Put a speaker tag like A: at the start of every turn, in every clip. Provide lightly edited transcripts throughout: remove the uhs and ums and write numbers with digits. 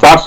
A: 4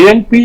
A: ANP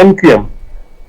A: MQM,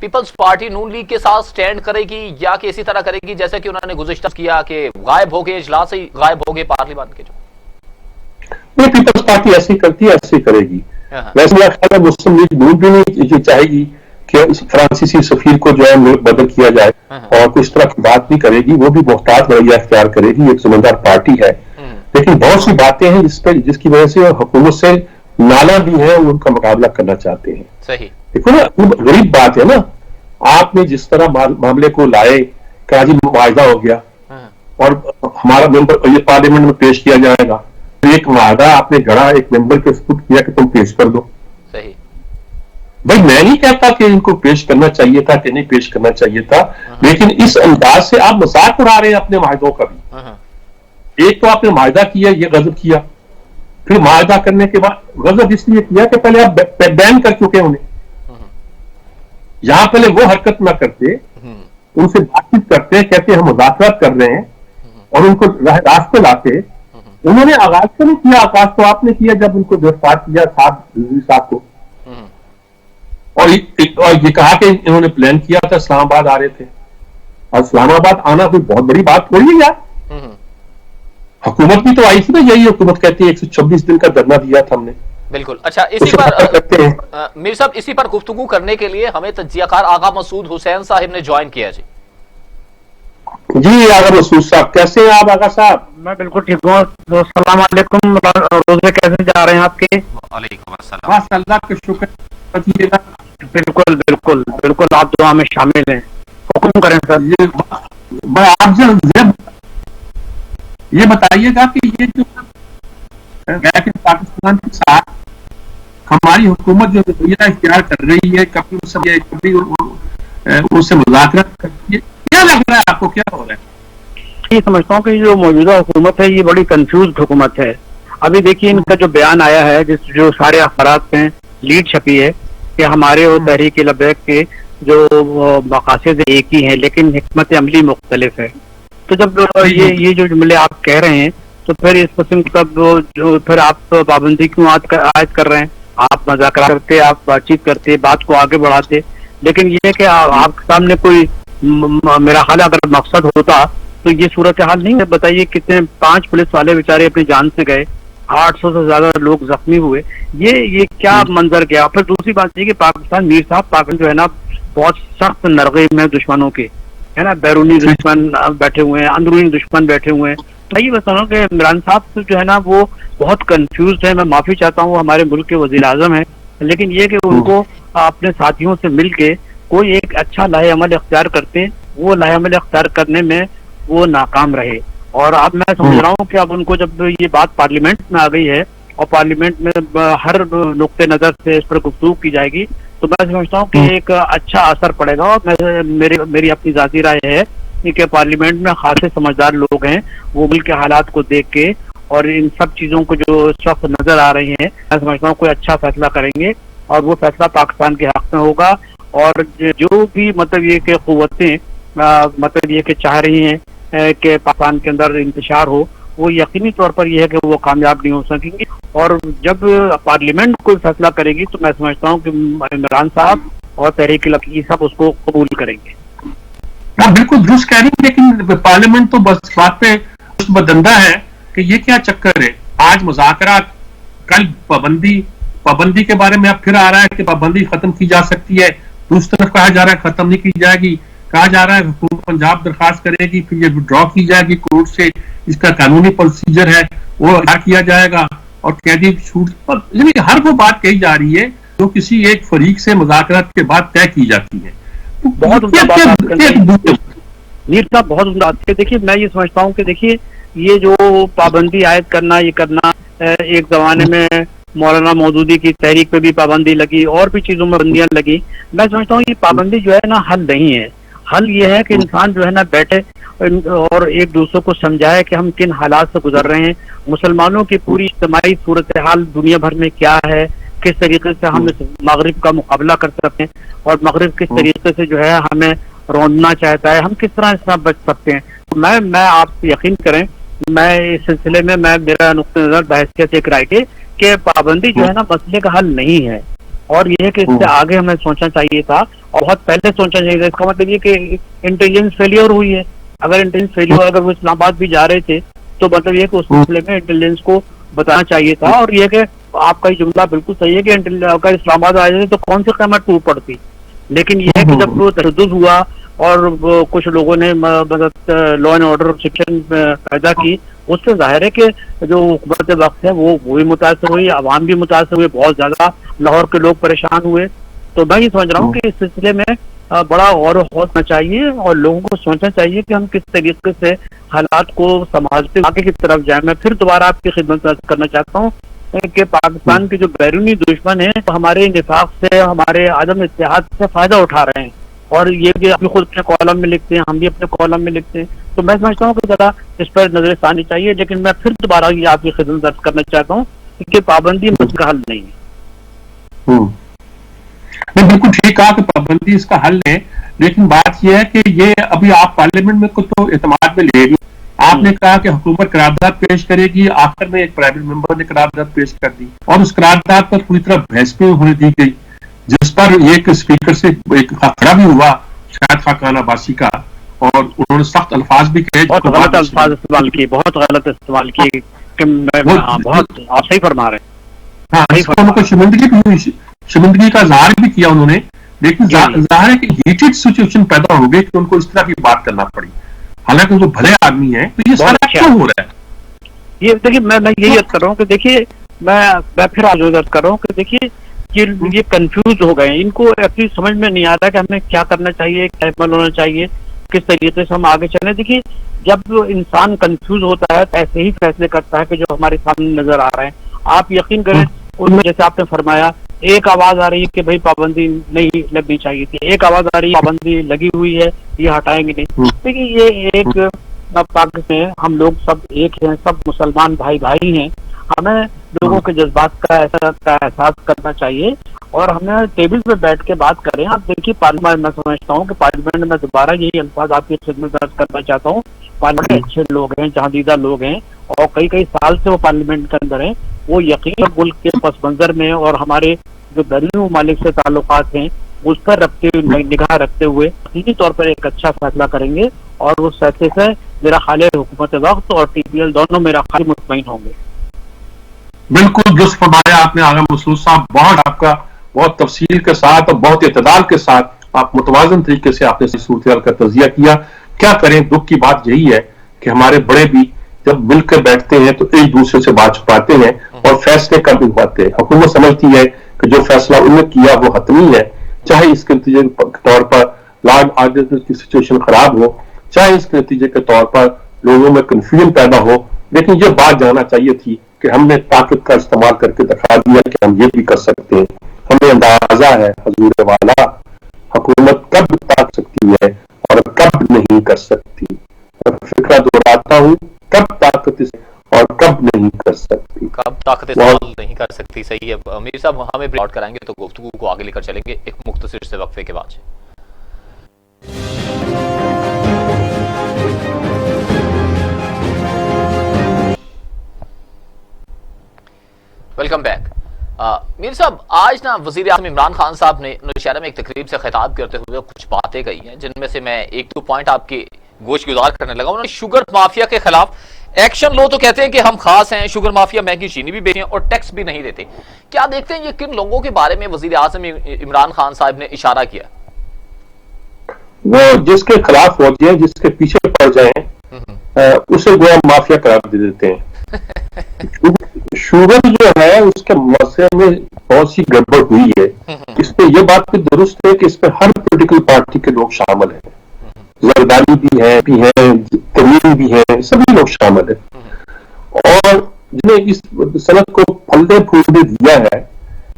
B: Peoples party نون league کے ساتھ stand کرے گی یا کہ اسی طرح کرے گی جیسے کہ انہوں نے گزشتہ کیا کہ غائب ہو گئے اجلاس سے غائب ہو گئے پارلیمان کے؟ جو
A: یہ پیپلز پارٹی ایسی کرتی ہے ایسے کرے گی. ویسے میرا خیال ہے مسلم لیگ نون بھی نہیں چاہے گی کہ فرانسیسی سفیر کو جو ہے ملک بدل کیا جائے اور کچھ طرح کی بات بھی کرے گی. وہ بھی محتاط رویہ اختیار کرے گی, ایک سمجھدار پارٹی ہے. لیکن بہت سی باتیں ہیں جس کی وجہ سے حکومت سے نالا بھی ہے, ان کا مقابلہ کرنا چاہتے ہیں.
B: صحیح.
A: دیکھو نا, غریب بات ہے نا, آپ نے جس طرح معاملے کو لائے کہ جی معاہدہ ہو گیا اور ہمارا ممبر یہ پارلیمنٹ میں پیش کیا جائے گا, ایک معاہدہ آپ نے گڑا ایک ممبر کے سپرد کیا کہ تم پیش کر دو.
B: صحیح.
A: بھائی میں نہیں کہتا کہ ان کو پیش کرنا چاہیے تھا کہ نہیں پیش کرنا چاہیے تھا, لیکن اس انداز سے آپ مذاق اڑا رہے ہیں اپنے معاہدوں کا بھی. ایک تو آپ نے معاہدہ کیا, یہ غضب کیا, پھر معاہدہ کرنے کے بعد غضب اس لیے کیا کہ پہلے آپ بین کر چکے انہیں. یہاں پہلے وہ حرکت نہ کرتے, ان سے بات چیت کرتے, کہتے ہم مذاکرات کر رہے ہیں اور ان کو راست پہ لاتے. انہوں نے آغاز تو نہیں کیا, آغاز تو آپ نے کیا جب ان کو گرفتار کیا صاحب کو, اور یہ کہا کہ انہوں نے پلان کیا تھا اسلام آباد آ رہے تھے. اور اسلام آباد آنا کوئی بہت بڑی بات تھوڑی ہے یار. حکومت بھی تو آئی تھی نا, یہی حکومت کہتی ہے 126 دن کا دھرنا دیا تھا ہم نے.
B: بالکل. اچھا, اسی پر میر صاحب اسی پر گفتگو کرنے کے لیے ہمیں تجزیہ کار آغا مسعود حسین صاحب نے جوائن کیا.
A: جی آغا مسعود صاحب, کیسے ہیں آپ آغا صاحب؟
C: میں بالکل ٹھیک ہوں. السلام علیکم. روزے کیسے جا رہے ہیں آپ کے؟
B: وعلیکم السلام.
A: بس اللہ کا شکر.
C: بالکل بالکل بالکل, آپ دعا میں شامل ہیں. حکم کریں سر.
A: آپ سے یہ بتائیے گا کہ یہ جو پاکستان کے ساتھ ہماری حکومت جو رویہ اختیار کر رہی ہے, کبھی اس سے مذاکرات کرتی ہے, کیا لگ رہا ہے آپ کو, کیا ہو رہا ہے؟
C: یہ سمجھتا ہوں کہ جو موجودہ حکومت ہے یہ بڑی کنفیوزڈ حکومت ہے. ابھی دیکھیے ان کا جو بیان آیا ہے, جو سارے اخبارات میں لیڈ چھپی ہے کہ ہمارے اور تحریک لبیک کے جو مقاصد ایک ہی ہیں لیکن حکمت عملی مختلف ہے. تو جب یہ جو جملے آپ کہہ رہے ہیں تو پھر اس قسم کا پھر آپ پابندی کیوں عائد کر رہے ہیں؟ آپ مذاکرات کرتے, آپ بات چیت کرتے, بات کو آگے بڑھاتے, لیکن یہ کہ آپ کے سامنے کوئی میرا خیال اگر مقصد ہوتا تو یہ صورتحال نہیں ہے. بتائیے کتنے 5 پولیس والے بیچارے اپنی جان سے گئے, 800 سے زیادہ لوگ زخمی ہوئے. یہ کیا منظر گیا. پھر دوسری بات یہ کہ پاکستان میر صاحب پاکستان جو ہے نا بہت سخت نرغے میں دشمنوں کے ہے نا, بیرونی دشمن بیٹھے ہوئے ہیں, اندرونی دشمن بیٹھے ہوئے ہیں. میں یہ بتا رہا ہوں کہ عمران صاحب جو ہے نا وہ بہت کنفیوزڈ ہے. میں معافی چاہتا ہوں, وہ ہمارے ملک کے وزیر اعظم ہیں, لیکن یہ کہ ان کو اپنے ساتھیوں سے مل کے کوئی ایک اچھا لاہ عمل اختیار کرتے, وہ لاہ عمل اختیار کرنے میں وہ ناکام رہے. اور اب میں سمجھ رہا ہوں کہ اب ان کو جب یہ بات پارلیمنٹ میں آ گئی ہے اور پارلیمنٹ میں ہر نقطۂ نظر سے اس پر گفتگو کی جائے گی تو میں سمجھتا ہوں کہ ایک اچھا اثر پڑے گا. اور میری اپنی ذاتی رائے ہے کہ پارلیمنٹ میں خاصے سمجھدار لوگ ہیں, وہ ملک کے حالات کو دیکھ کے اور ان سب چیزوں کو جو اس وقت نظر آ رہی ہیں, میں سمجھتا ہوں کوئی اچھا فیصلہ کریں گے اور وہ فیصلہ پاکستان کے حق میں ہوگا. اور جو بھی مطلب یہ کہ قوتیں مطلب یہ کہ چاہ رہی ہیں کہ پاکستان کے اندر انتشار ہو, وہ یقینی طور پر یہ ہے کہ وہ کامیاب نہیں ہو سکیں گی. اور جب پارلیمنٹ کوئی فیصلہ کرے گی تو میں سمجھتا ہوں کہ عمران صاحب اور تحریک یہ سب اس کو قبول کریں گے.
A: بالکل درست کہہ رہی ہیں, لیکن پارلیمنٹ تو بس بات پہ بدندہ ہے کہ یہ کیا چکر ہے. آج مذاکرات, کل پابندی کے بارے میں اب پھر آ رہا ہے کہ پابندی ختم کی جا سکتی ہے, دوسری طرف کہا جا رہا ہے ختم نہیں کی جائے گی. کہا جا رہا ہے حکومت پنجاب درخواست کرے گی, پھر یہ ڈرا کی جائے گی کورٹ سے, اس کا قانونی پروسیجر ہے وہ ادا کیا جائے گا اور قیدی چھوٹ, یعنی ہر وہ بات کہی جا رہی ہے جو کسی ایک فریق سے مذاکرات کے بعد طے کی جاتی ہے.
C: بہت میر صاحب بہت عمدہ بات ہے. دیکھیے میں یہ سمجھتا ہوں کہ دیکھیے یہ جو پابندی عائد کرنا, یہ کرنا, ایک زمانے میں مولانا مودودی کی تحریک پہ بھی پابندی لگی, اور بھی چیزوں میں پابندیاں لگی. میں سمجھتا ہوں یہ پابندی جو ہے نا حل نہیں ہے. حل یہ ہے کہ انسان جو ہے نا بیٹھے اور ایک دوسرے کو سمجھائے کہ ہم کن حالات سے گزر رہے ہیں, مسلمانوں کی پوری اجتماعی صورتحال دنیا بھر میں کیا ہے, کس طریقے سے ہم اس مغرب کا مقابلہ کر سکتے ہیں, اور مغرب کس طریقے سے جو ہے ہمیں روندنا چاہتا ہے, ہم کس طرح اس طرح بچ سکتے ہیں. میں آپ یقین کریں, میں اس سلسلے میں میرا نقطۂ نظر بحثیت ایک رائے کہ پابندی جو ہے نا مسئلے کا حل نہیں ہے, اور یہ ہے کہ اس سے آگے ہمیں سوچنا چاہیے تھا. اور بہت پہلے سوچنا چاہیے تھا. اس کا مطلب یہ کہ انٹیلیجنس فیلئر ہوئی ہے. اگر انٹیلیجنس فیلئر اگر وہ اسلام آباد بھی جا رہے تھے تو مطلب یہ کہ اس سلسلے میں انٹیلیجنس کو بتانا چاہیے تھا. اور یہ کہ آپ کا یہ جملہ بالکل صحیح ہے کہ اگر اسلام آباد آ جاتے تو کون سی قیمت ٹوٹ پڑتی. لیکن یہ ہے کہ جب وہ تشدد ہوا اور کچھ لوگوں نے مطلب لا اینڈ آرڈر سیکشن پیدا کی, اس سے ظاہر ہے کہ جو حکومت وقت ہے وہ بھی متاثر ہوئی, عوام بھی متاثر ہوئے, بہت زیادہ لاہور کے لوگ پریشان ہوئے. تو میں یہ سمجھ رہا ہوں کہ اس سلسلے میں بڑا غور و خوض ہونا چاہیے اور لوگوں کو سوچنا چاہیے کہ ہم کس طریقے سے حالات کو سمجھتے آگے کی طرف جائیں. میں پھر دوبارہ آپ کی خدمت میں عرض کرنا چاہتا ہوں کہ پاکستان کے جو بیرونی دشمن ہیں ہمارے نفاق سے, ہمارے عدم اتحاد سے فائدہ اٹھا رہے ہیں. اور یہ کہ اپنے خود اپنے کالم میں لکھتے ہیں, ہم بھی اپنے کالم میں لکھتے ہیں. تو میں سمجھتا ہوں کہ ذرا اس پر نظر ثانی چاہیے. لیکن میں پھر دوبارہ یہ آپ کی خدمت عرض کرنا چاہتا ہوں کہ پابندی مسئلہ کا حل نہیں ہے.
A: بالکل ٹھیک کہا کہ پابندی اس کا حل ہے, لیکن بات یہ ہے کہ یہ ابھی آپ پارلیمنٹ میں کچھ تو اعتماد میں لے گی. آپ نے کہا کہ حکومت قرارداد پیش کرے گی, آخر میں ایک پرائیویٹ ممبر نے قرارداد پیش کر دی اور اس قرارداد پر پوری طرح بحث بھی ہونے دی گئی, جس پر ایک اسپیکر سے ایک خطرہ بھی ہوا شاید خاقانہ باسی کا, اور انہوں نے سخت الفاظ بھی کہے,
C: بہت غلط الفاظ استعمال کیے, بہت غلط استعمال کیے. بہت آپ صحیح فرما رہے ہیں.
A: ہاں, کو شرمندگی کا اظہار بھی کیا انہوں نے, لیکن ظاہر ہے کہ ہیٹڈ سچویشن پیدا ہو گئی کہ ان کو اس طرح کی بات کرنا پڑی, حالانکہ وہ بھلے آدمی ہیں. تو یہ سارا کیوں ہو رہا ہے؟
C: یہ دیکھیے میں یہی عرض کر رہا ہوں کہ دیکھیے میں پھر آج عرض کر رہا ہوں کہ دیکھیے یہ کنفیوز ہو گئے ہیں. ان کو ایکچولی سمجھ میں نہیں آتا کہ ہمیں کیا کرنا چاہیے, کیا عمل ہونا چاہیے, کس طریقے سے ہم آگے چلیں. دیکھیے جب انسان کنفیوز ہوتا ہے تو ایسے ہی فیصلے کرتا ہے کہ جو ہمارے سامنے نظر آ رہے ہیں. آپ یقین کریں ان میں جیسے آپ نے فرمایا ایک آواز آ رہی ہے کہ بھائی پابندی نہیں لگنی چاہیے تھی, ایک آواز آ رہی ہے پابندی لگی ہوئی ہے یہ ہٹائیں گے نہیں. دیکھیے یہ ایک پاکستان میں ہم لوگ سب ایک ہیں, سب مسلمان بھائی بھائی ہیں. ہمیں لوگوں کے جذبات کا احساس کرنا چاہیے اور ہمیں ٹیبل پہ بیٹھ کے بات کریں. آپ دیکھیے پارلیمنٹ میں سمجھتا ہوں کہ پارلیمنٹ میں دوبارہ یہی الفاظ آپ کی خدمت میں کرنا چاہتا ہوں. پارلیمنٹ اچھے لوگ ہیں, جہاندیدہ لوگ ہیں اور کئی سال سے وہ پارلیمنٹ کے اندر ہیں. وہ یقین ملک کے پس منظر میں اور ہمارے جو بیرونی ممالک سے تعلقات ہیں اس پر نگاہ رکھتے ہوئے یقینی طور پر ایک اچھا فیصلہ کریں گے اور اس فیصلے سے میرا خیال ہے حکومت وقت اور ٹی پی ایل دونوں میرا خیال مطمئن ہوں گے.
A: بالکل درست فرمایا آپ نے آغا مسعود صاحب. بہت آپ کا بہت تفصیل کے ساتھ اور بہت اعتدال کے ساتھ آپ متوازن طریقے سے آپ نے صورتحال کا تجزیہ کیا. کیا کریں, دکھ کی بات یہی ہے کہ ہمارے بڑے بھی جب مل کر بیٹھتے ہیں تو ایک دوسرے سے بات چھپاتے ہیں اور فیصلے کر نہیں پاتے. حکومت سمجھتی ہے کہ جو فیصلہ انہوں نے کیا وہ حتمی ہے, چاہے اس کے نتیجے کے طور پر لا اینڈ آرڈر کی سچویشن خراب ہو, چاہے اس کے نتیجے کے طور پر لوگوں میں کنفیوژن پیدا ہو. لیکن یہ بات جاننا چاہیے تھی کہ ہم نے طاقت کا استعمال کر کے دکھا دیا کہ ہم یہ بھی کر سکتے ہیں. ہمیں اندازہ ہے حضور والا حکومت کب طاقت سکتی ہے اور کب نہیں کر سکتی. فکرہ دہراتا ہوں, کب طاقت اور کب نہیں کر سکتی,
B: کب طاقت استعمال نہیں کر سکتی. صحیح ہے امیر صاحب, ہمیں بریک کرائیں گے تو گفتگو کو آگے لے کر چلیں گے ایک مختصر سے وقفے کے بعد. Welcome back. میر صاحب, آج نا وزیر اعظم عمران خان صاحب نے نوشہرہ میں ایک تقریب سے خطاب کرتے ہوئے کچھ باتیں کہی ہیں جن میں سے میں ایک دو پوائنٹ آپ کے گوش گزار کرنے لگا. انہوں نے شوگر مافیا کے خلاف ایکشن لو تو کہتے ہیں کہ ہم خاص ہیں, شوگر مافیا مہنگی چینی بھی بیچتے ہیں اور ٹیکس بھی نہیں دیتے. کیا دیکھتے ہیں یہ کن لوگوں کے بارے میں وزیر اعظم عمران خان صاحب نے اشارہ کیا؟
A: وہ جس کے خلاف ہو جائیں, جس کے پیچھے پڑ جائیں اسے گویا مافیا قرار دے دیتے ہیں. شوگر جو ہے اس کے مسئلے میں بہت سی گڑبڑ ہوئی ہے. اس میں یہ بات بھی درست ہے کہ اس میں ہر پولیٹیکل پارٹی کے لوگ شامل ہیں, زرداری بھی ہیں, ترین بھی ہیں, سبھی لوگ شامل ہیں. اور جنہیں اس صنعت کو پھلنے پھولنے دیا ہے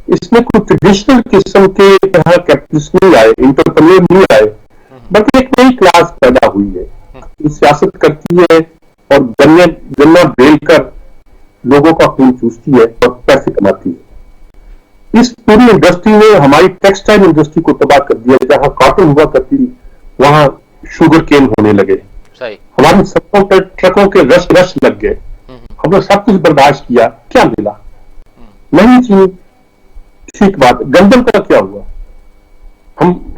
A: اس میں کوئی ٹریڈیشنل قسم کے طرح کیپٹلسٹ نہیں آئے, انٹرپرینور نہیں آئے, بلکہ ایک نئی کلاس پیدا ہوئی ہے. سیاست کرتی ہے اور گنا بیل کر لوگوں کا خون چوستی ہے اور پیسے کماتی ہے. اس پوری انڈسٹری نے ہماری ٹیکسٹائل انڈسٹری کو تباہ کر دیا. جہاں کاٹن ہوا کرتی وہاں شوگر کین ہونے لگے, ہماری سڑکوں پر ٹرکوں کے رش لگ گئے. ہم نے سب کچھ برداشت کیا, کیا ملا؟ نہیں چینی. ٹھیک بات. گندم کا کیا ہوا؟ ہم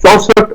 A: 64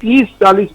C: 30-40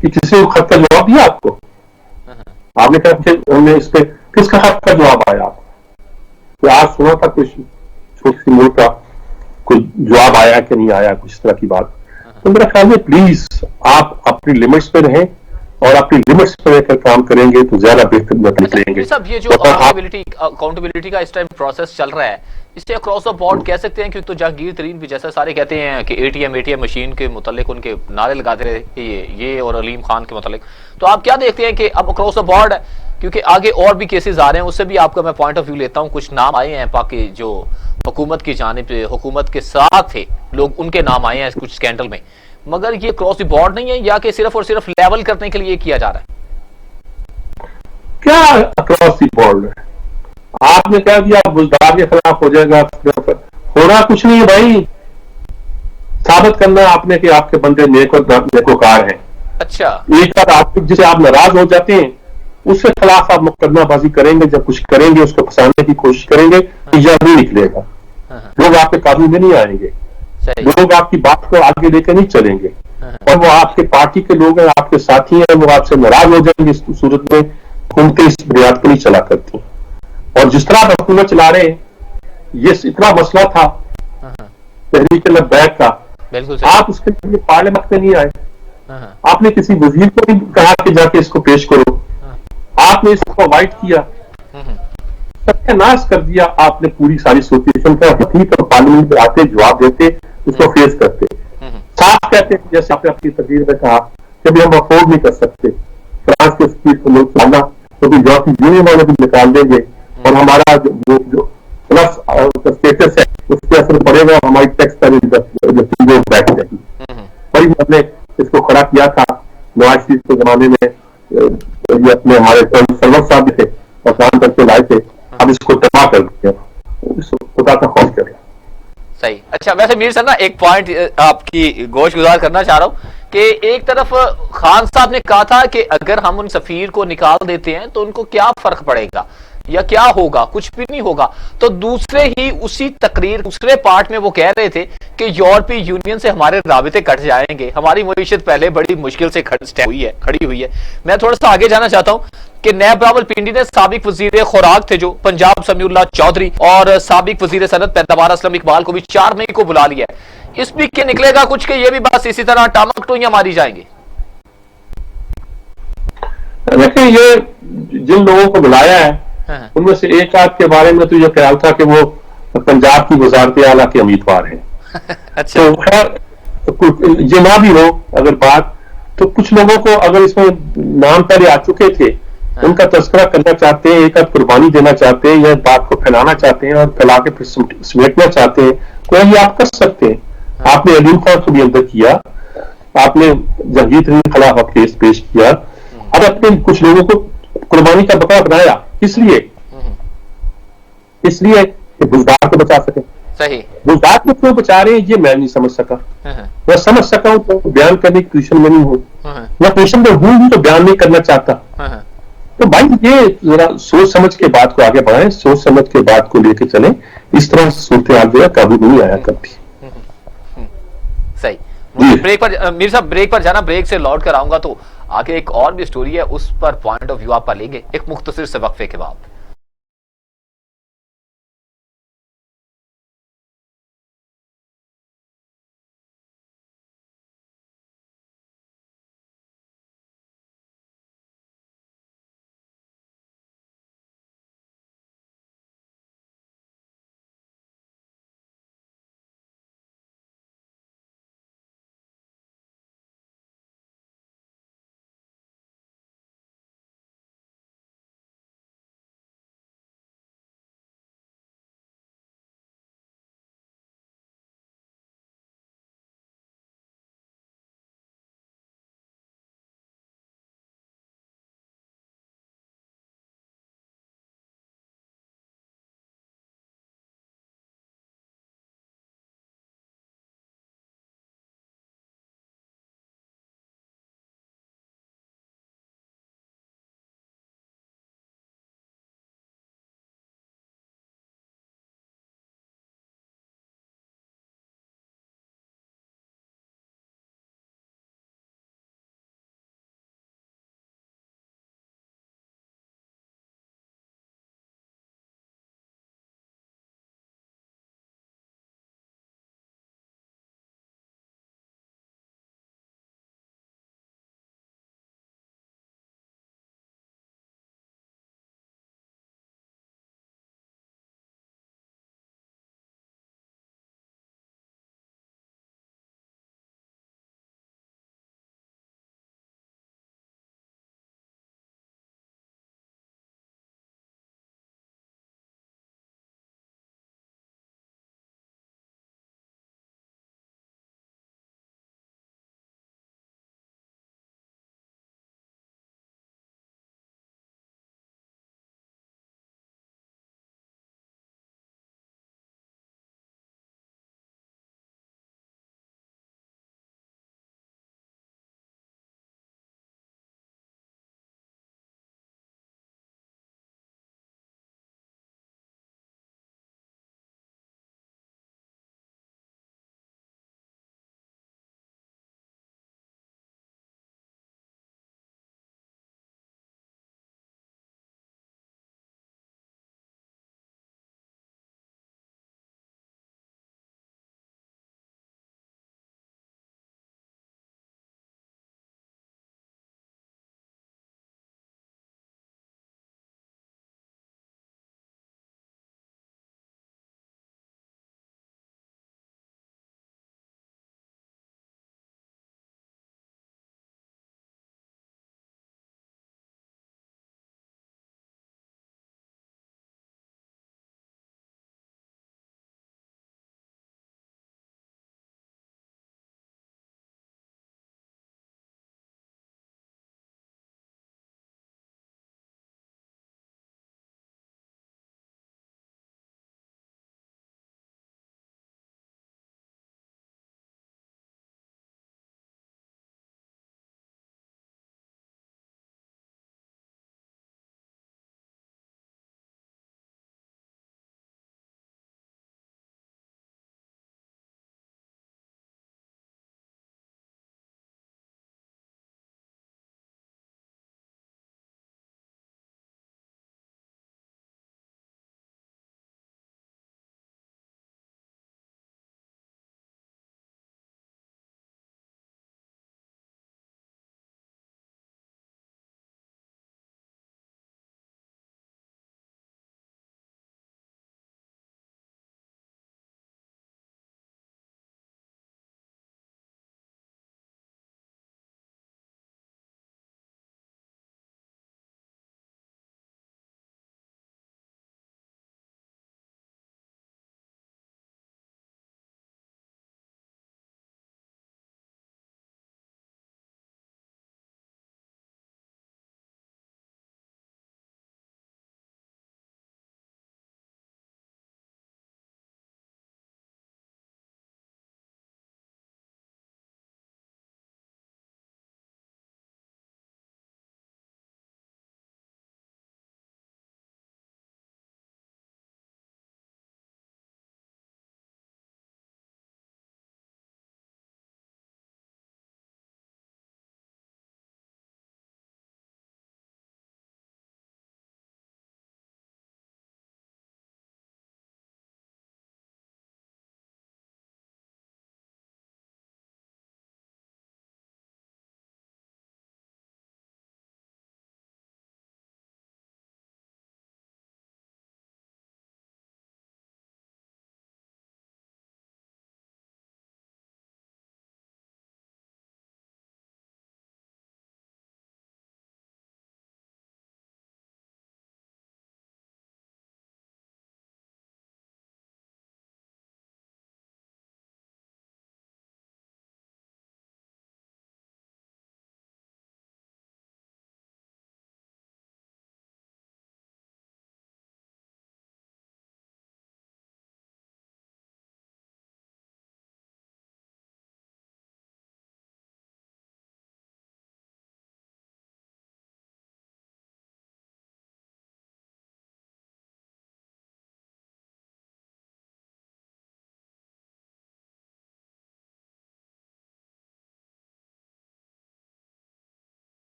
A: کہ کسی کو خط کا جواب دیا آپ کو؟ آپ نے کہا کہ ہم نے اس پہ کس کا خط کا جواب آیا آپ کو؟ آج سنا تھا کچھ چھوٹی سی ملک کا کوئی جواب آیا کہ نہیں آیا، کچھ طرح کی بات. تو میرا خیال ہے پلیز آپ اپنی لمٹس پہ رہیں اور اپنی لمٹس پہ رہ کر کام کریں گے تو زیادہ بہتر نکلیں گے.
B: صاحب یہ جو اکاؤنٹیبلٹی کا اس ٹائم پروسیس چل رہا ہے، اسے اکراس دا بورڈ کہہ سکتے ہیں، کیونکہ تو جہانگیر ترین بھی جیسا سارے کہتے ہیں کہ اے ٹی ایم مشین کے متعلق ان کے نعرے لگاتے رہے یہ اور علیم خان کے متعلق، تو آپ کیا دیکھتے ہیں کہ اب اکراس دا بورڈ ہے؟ کیونکہ آگے اور بھی کیسز آ رہے ہیں، اس سے بھی آپ کا میں پوائنٹ آف ویو لیتا ہوں. کچھ نام آئے ہیں باقی جو حکومت کی جانب حکومت کے ساتھ تھے لوگ، ان کے نام آئے ہیں کچھ سکینڈل میں، مگر یہ کراس دی بورڈ نہیں ہے یا کہ صرف اور صرف لیول کرنے کے لیے کیا جا رہا ہے؟
A: کیا اکراس دی بورڈ ہے؟ آپ نے کہہ دیا بزدار کے خلاف ہو جائے گا، ہونا کچھ نہیں ہے بھائی. ثابت کرنا آپ نے کہ آپ کے بندے نیکوکار ہیں.
B: اچھا،
A: ایک بات آپ جسے آپ ناراض ہو جاتے ہیں اس کے خلاف آپ مقدمہ بازی کریں گے، جب کچھ کریں گے اس کو پھنسانے کی کوشش کریں گے تو یہ نہیں نکلے گا. لوگ آپ کے قابو میں نہیں آئیں گے، لوگ آپ کی بات کو آگے لے کے نہیں چلیں گے، اور وہ آپ کے پارٹی کے لوگ ہیں، آپ کے ساتھی ہیں، وہ آپ سے ناراض ہو جائیں گے. اس صورت میں حکومتیں اس بنیاد پر نہیں چلا کرتی. اور جس طرح آپ حکومت چلا رہے ہیں، یہ اتنا مسئلہ تھا تحریک لبیک کا،
B: بالکل
A: آپ اس کے لیے پارلیمنٹ میں نہیں آئے.
B: صحیح.
A: آپ نے کسی وزیر کو نہیں کہا کہ جا کے اس کو پیش کرو، آپ نے اس کو اوائڈ کیا، ستیہ ناش کر دیا. آپ نے پوری ساری سچویشن کا ٹھیک ہے، پارلیمنٹ میں آتے جواب دیتے، اس کو فیس کرتے، صاف کہتے ہیں جیسے آپ نے اپنی تقریر میں کہا کہ بھی ہم افورڈ نہیں کر سکتے فرانس کے سپیڈ کو ملک لانا، تو بھی یورپی یونین والے بھی نکال دیں گے اور ہمارا جو پلس اسٹیٹس ہے اس پہ اثر پڑے گا، ہماری ٹیکس کا بیٹھ جائے گی. بھائی ہم نے اس کو کھڑا کیا تھا نواز شریف کے زمانے میں، یہ اپنے ہمارے سرور صاحب تھے اور کام کر کے لائے تھے، اب اس کو تباہ کر دیا، خدا کا خوف کرے.
B: صحیح. اچھا، ویسے میر صاحب نا ایک پوائنٹ آپ کی گوش گزار کرنا چاہ رہا ہوں کہ ایک طرف خان صاحب نے کہا تھا کہ اگر ہم ان سفیر کو نکال دیتے ہیں تو ان کو کیا فرق پڑے گا یا کیا ہوگا، کچھ بھی نہیں ہوگا. تو دوسرے ہی اسی تقریر دوسرے پارٹ میں وہ کہہ رہے تھے کہ یورپی یونین سے ہمارے رابطے کٹ جائیں گے، ہماری معیشت پہلے بڑی مشکل سے کھڑی ہوئی ہے. میں تھوڑا سا آگے جانا چاہتا ہوں کہ نیب راول پنڈی نے سابق وزیر خوراک تھے جو پنجاب سمیع اللہ چودھری اور سابق وزیر صنعت پیداوار اسلم اقبال کو بھی 4 مئی کو بلا لیا ہے. اس بھی کے نکلے گا کچھ کہ یہ بھی بس اسی طرح ٹامک ٹوئیاں ماری جائیں گے؟
A: دیکھیں، یہ جن لوگوں کو بلایا ہے ان میں سے ایک آدھ کے بارے میں تو یہ خیال تھا کہ وہ پنجاب کی وزارت اعلیٰ کے امیدوار ہیں.
B: اچھا،
A: تو خیر یہ نہ بھی ہو اگر بات، تو کچھ لوگوں کو اگر اس میں نام پہلے آ چکے تھے ان کا تذکرہ کرنا چاہتے ہیں، ایک آدھ قربانی دینا چاہتے ہیں یا بات کو پھیلانا چاہتے ہیں اور پھیلا کے پھر سمیٹنا چاہتے ہیں، تو یہ آپ کر سکتے ہیں. آپ نے علیم خان کو بھی اندر کیا، آپ نے جہانگیر ترین کے خلاف کیس پیش کیا، اب اپنے کچھ لوگوں کو قربانی کا بکرا بنایا. اس لیے کہ بزدار کو بچا سکے.
B: صحیح.
A: بزدار کو کیوں بچا رہے ہیں یہ میں نہیں سمجھ سکا. میں سمجھ سکا ہوں تو بیان کرنے کی پوزیشن میں نہیں ہوں، میں پوزیشن میں ہوں بھی تو بیان نہیں کرنا چاہتا. تو بھائی یہ ذرا سوچ سمجھ کے بات کو آگے بڑھائیں، سوچ سمجھ کے بات کو لے کے چلیں. اس طرح صورتحال جو ہے قابو نہیں آیا کرتی.
B: صحیح. مجھے بریک پر میر صاحب بریک پر جانا، بریک سے لوٹ کر آؤں گا تو آگے ایک اور بھی سٹوری ہے، اس پر پوائنٹ آف ویو آپ کا لیں گے ایک مختصر سے وقفے کے بعد.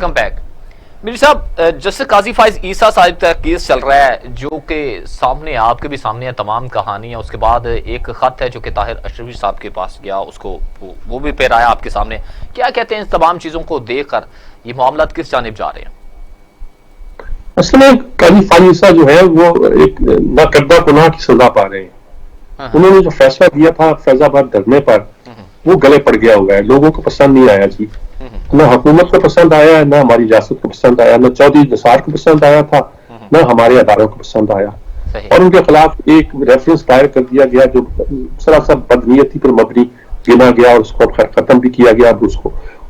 B: Welcome back. میر صاحب, جسٹس قاضی فائز عیسیٰ صاحب کا کیس چل رہا ہے جو کہ سامنے آپ کے بھی سامنے ہے تمام کہانی ہے. اس کے بعد ایک خط ہے جو کہ طاہر اشرفی صاحب کے پاس گیا, اس کو وہ بھی پھیرایا آپ کے سامنے. کیا کہتے ہیں ان تمام چیزوں کو دیکھ کر یہ معاملات کس جانب جا رہے ہیں؟
A: اصل میں قاضی فائز عیسیٰ جو ہے وہ ایک ناکردہ گناہ کی سزا پا رہے ہیں. انہوں نے جو فیصلہ دیا تھا فیض آباد دھرنے پر وہ گلے پڑ گیا ہوا ہے, لوگوں کو پسند نہیں آیا جی. نہ حکومت کو پسند آیا ہے, نہ ہماری ریاست کو پسند آیا, نہ چودھری نثار کو پسند آیا تھا, نہ ہمارے اداروں کو پسند آیا. اور ان کے خلاف ایک ریفرنس دائر کر دیا گیا جو سراسر بدنیتی پر مبنی گنا گیا اور اس کو ختم بھی کیا گیا. اب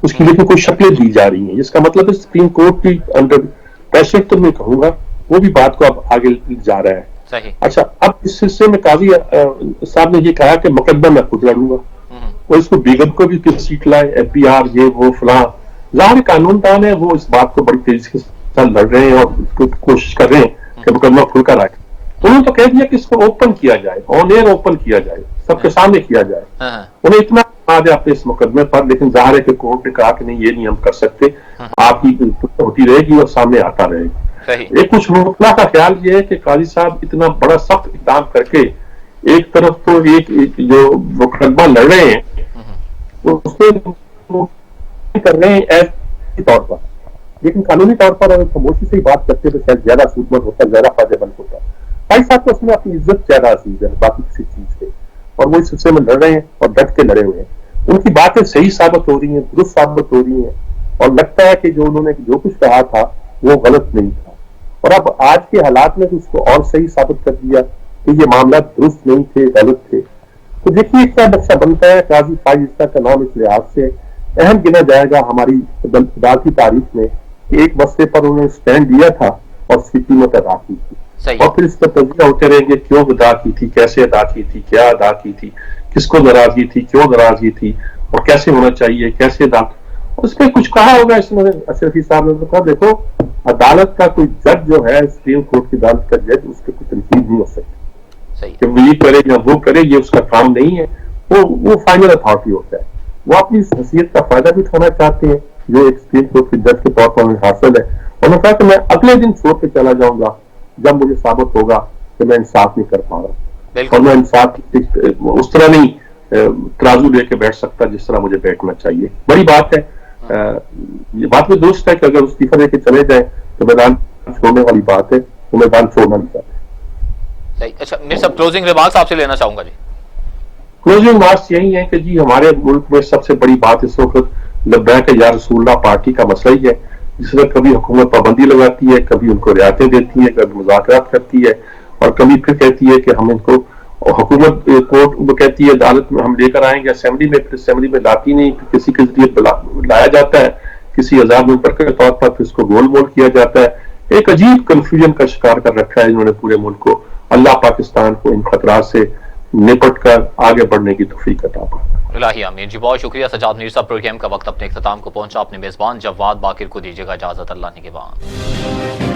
A: اس کی لیکن کوئی شکلیں دی جا رہی ہیں, جس کا مطلب ہے سپریم کورٹ کی انڈر پریشر تو میں کہوں گا وہ بھی بات کو اب آگے جا رہا ہے. اچھا, اب اس سلسلے میں قاضی صاحب نے یہ کہا کہ مقدمہ میں خود لڑوں گا, اور اس کو بیگم کو بھی سیٹ لائے, ایف پی آر یہ وہ فلاں. ظاہر قانون دان ہے, وہ اس بات کو بڑی تیزی کے ساتھ لڑ رہے ہیں اور کوشش کر رہے ہیں کہ مقدمہ کھل کر آئے. انہوں نے تو کہہ دیا کہ اس کو اوپن کیا جائے, آن ایئر اوپن کیا جائے, سب کے سامنے کیا جائے. انہیں اتنا دیا اپنے اس مقدمے پر, لیکن ظاہر ہے کہ کورٹ نے کہا کہ نہیں یہ نہیں ہم کر سکتے, آپ کی ہوتی رہے گی اور سامنے آتا رہے گا. ایک کچھ روکنا کا خیال یہ ہے کہ قاضی صاحب اتنا بڑا سخت اقدام کر کے ایک طرف تو ایک جو مقدمہ لڑ رہے ہیں اس کو کر رہے ہیں ایسے طور پر, لیکن قانونی طور پر اگر خاموشی سے ہی بات کرتے تو شاید زیادہ سود مند ہوتا, زیادہ فائدہ مند ہوتا. بھائی صاحب کو اس میں اپنی عزت زیادہ عزیز ہے باقی کسی چیز سے, اور وہ اس سلسلے میں لڑ رہے ہیں اور ڈٹ کے لڑے ہوئے ہیں. ان کی باتیں صحیح ثابت ہو رہی ہیں, درست ثابت ہو رہی ہیں, اور لگتا ہے کہ جو انہوں نے جو کچھ کہا تھا وہ غلط نہیں تھا. اور اب آج کے حالات میں اس کو اور صحیح ثابت کر دیا کہ یہ معاملات درست نہیں تھے, غلط تھے. تو دیکھیے کیا نقشہ بنتا ہے. قاضی فائز عیسیٰ کا نام اس لحاظ سے اہم گنا جائے گا ہماری عدالتی تاریخ میں کہ ایک مسئلے پر انہوں نے اسٹینڈ لیا تھا اور اس کی قیمت ادا کی تھی, اور پھر اس پر تجزیہ ہوتے رہیں گے کیوں ادا کی تھی, کیسے ادا کی تھی, کیا ادا کی تھی, کس کو ناراضگی تھی, کیوں ناراضگی تھی, اور کیسے ہونا چاہیے, کیسے ادا. اس میں کچھ کہا ہوگا اس میں اشرفی صاحب نے کہا دیکھو عدالت کا کوئی جج جو ہے سپریم کورٹ کی عدالت کا جج, اس پہ کوئی تنقید نہیں ہو سکتی کہ وہ یہ کرے یا وہ کرے, یہ اس کا کام نہیں ہے. وہ فائنل اتھارٹی ہوتا ہے. وہ اپنی حیثیت کا فائدہ بھی اٹھانا چاہتے ہیں جو ایک سپریم کورٹ کے جج کے طور پر انہیں حاصل ہے. انہوں نے کہا کہ میں اگلے دن چھوڑ کے چلا جاؤں گا جب مجھے ثابت ہوگا کہ میں انصاف نہیں کر پا رہا, اور میں انصاف اس طرح نہیں ترازو لے کے بیٹھ سکتا جس طرح مجھے بیٹھنا چاہیے. بڑی بات ہے, یہ بات بھی درست ہے کہ اگر استعفیٰ دے کے چلے جائیں تو میدان چھوڑنے والی بات ہے, وہ میدان چھوڑنا نہیں چاہتے.
B: اچھا میر صاحب, کلوزنگ ریمارکس آپ سے لینا چاہوں گا. جی
A: کلوزنگ ریمارکس یہی ہے کہ جی ہمارے ملک میں سب سے بڑی بات اس وقت لبیک یا رسول اللہ پارٹی کا مسئلہ ہی ہے, جس میں کبھی حکومت پابندی لگاتی ہے, کبھی ان کو رعایتیں دیتی ہے, کبھی مذاکرات کرتی ہے, اور کبھی پھر کہتی ہے کہ ہم ان کو حکومت کورٹ وہ کہتی ہے عدالت میں ہم لے کر آئیں گے اسمبلی میں, پھر اسمبلی میں لاتی نہیں, پھر کسی کے ذریعے لایا جاتا ہے کسی عذاب ممبر کے طور پر, پھر اس کو گول مول کیا جاتا ہے. ایک عجیب کنفیوژن کا شکار کر رکھا ہے انہوں نے پورے ملک کو. اللہ پاکستان کو ان خطرات سے نپٹ کر آگے بڑھنے کی توفیق عطا فرمائے.
B: الہی آمین. جی بہت شکریہ سجاد میر صاحب. پروگرام کا وقت اپنے اختتام کو پہنچا. اپنے میزبان جواد باقر کو دیجیے گا اجازت, اللہ نگہبان.